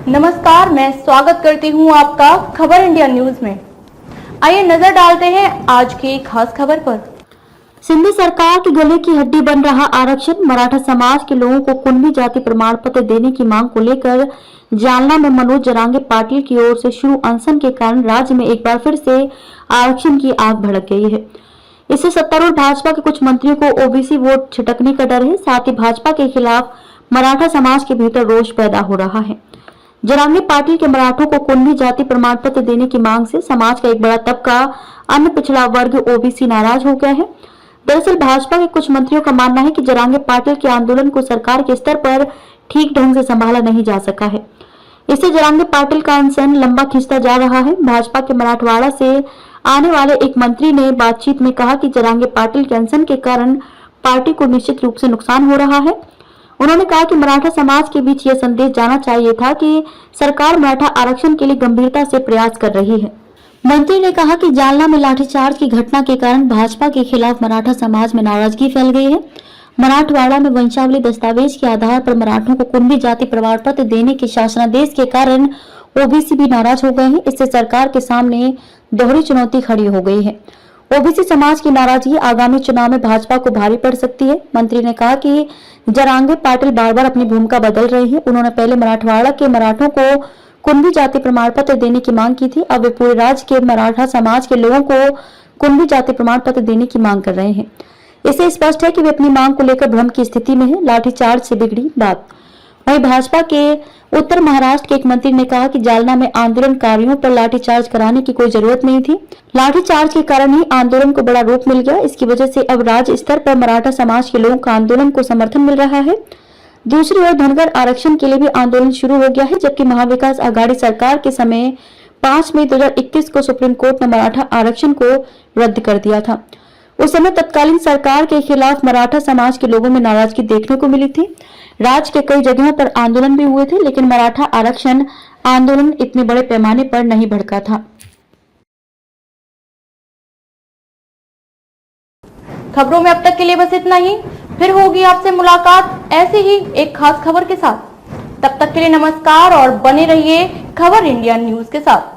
नमस्कार, मैं स्वागत करती हूं आपका खबर इंडिया न्यूज में। आइए नजर डालते हैं आज की खास खबर पर। सिंधी सरकार के गले की हड्डी बन रहा आरक्षण, मराठा समाज के लोगों को कुणबी जाति प्रमाण पत्र देने की मांग को लेकर जालना में मनोज जरांगे पाटिल की ओर से शुरू अनशन के कारण राज्य में एक बार फिर से आरक्षण की आग भड़क गई है। इससे सत्तारूढ़ भाजपा के कुछ मंत्रियों को ओबीसी वोट छिटकने का डर है। साथ ही भाजपा के खिलाफ मराठा समाज के भीतर रोष पैदा हो रहा है। जरांगे पाटिल के मराठों को कुणबी जाति प्रमाण पत्र देने की मांग से समाज का एक बड़ा तबका, अन्य पिछड़ा वर्ग ओबीसी नाराज हो गया है। दरअसल भाजपा के कुछ मंत्रियों का मानना है कि जरांगे पाटिल के आंदोलन को सरकार के स्तर पर ठीक ढंग से संभाला नहीं जा सका है। इससे जरांगे पाटिल का अनशन लंबा खिंचता जा रहा है। भाजपा के मराठवाड़ा से आने वाले एक मंत्री ने बातचीत में कहा कि जरांगे पाटिल के अनशन के कारण पार्टी को निश्चित रूप से नुकसान हो रहा है। उन्होंने कहा कि मराठा समाज के बीच यह संदेश जाना चाहिए था कि सरकार मराठा आरक्षण के लिए गंभीरता से प्रयास कर रही है। मंत्री ने कहा कि जालना में लाठीचार्ज की घटना के कारण भाजपा के खिलाफ मराठा समाज में नाराजगी फैल गई है। मराठवाड़ा में वंशावली दस्तावेज के आधार पर मराठों को कुणबी जाति प्रमाण पत्र देने के शासनादेश के कारण ओबीसी भी नाराज हो गए हैं। इससे सरकार के सामने दोहरी चुनौती खड़ी हो गई है। ओबीसी समाज की नाराजगी आगामी चुनाव में भाजपा को भारी पड़ सकती है। मंत्री ने कहा कि जरांगे पाटिल बार बार अपनी भूमिका बदल रहे हैं। उन्होंने पहले मराठवाड़ा के मराठों को कुणबी जाति प्रमाण पत्र देने की मांग की थी। अब वे पूरे राज्य के मराठा समाज के लोगों को कुणबी जाति प्रमाण पत्र देने की मांग कर रहे हैं। इससे स्पष्ट है कि वे अपनी मांग को लेकर भ्रम की स्थिति में है। लाठीचार्ज से बिगड़ी बात। वहीं भाजपा के उत्तर महाराष्ट्र के एक मंत्री ने कहा कि जालना में आंदोलनकारियों पर लाठीचार्ज कराने की कोई जरूरत नहीं थी। लाठीचार्ज के कारण ही आंदोलन को बड़ा रूप मिल गया। इसकी वजह से अब राज्य स्तर पर मराठा समाज के लोगों का आंदोलन को समर्थन मिल रहा है। दूसरी ओर धनगर आरक्षण के लिए भी आंदोलन शुरू हो गया है, जबकि महाविकास आघाड़ी सरकार के समय 5 मई 2021 को सुप्रीम कोर्ट ने मराठा आरक्षण को रद्द कर दिया था। उस समय तत्कालीन सरकार के खिलाफ मराठा समाज के लोगों में नाराजगी देखने को मिली थी। राज्य के कई जगहों पर आंदोलन भी हुए थे, लेकिन मराठा आरक्षण आंदोलन इतने बड़े पैमाने पर नहीं भड़का था। खबरों में अब तक के लिए बस इतना ही। फिर होगी आपसे मुलाकात ऐसे ही एक खास खबर के साथ। तब तक के लिए नमस्कार और बने रहिए खबर इंडिया न्यूज के साथ।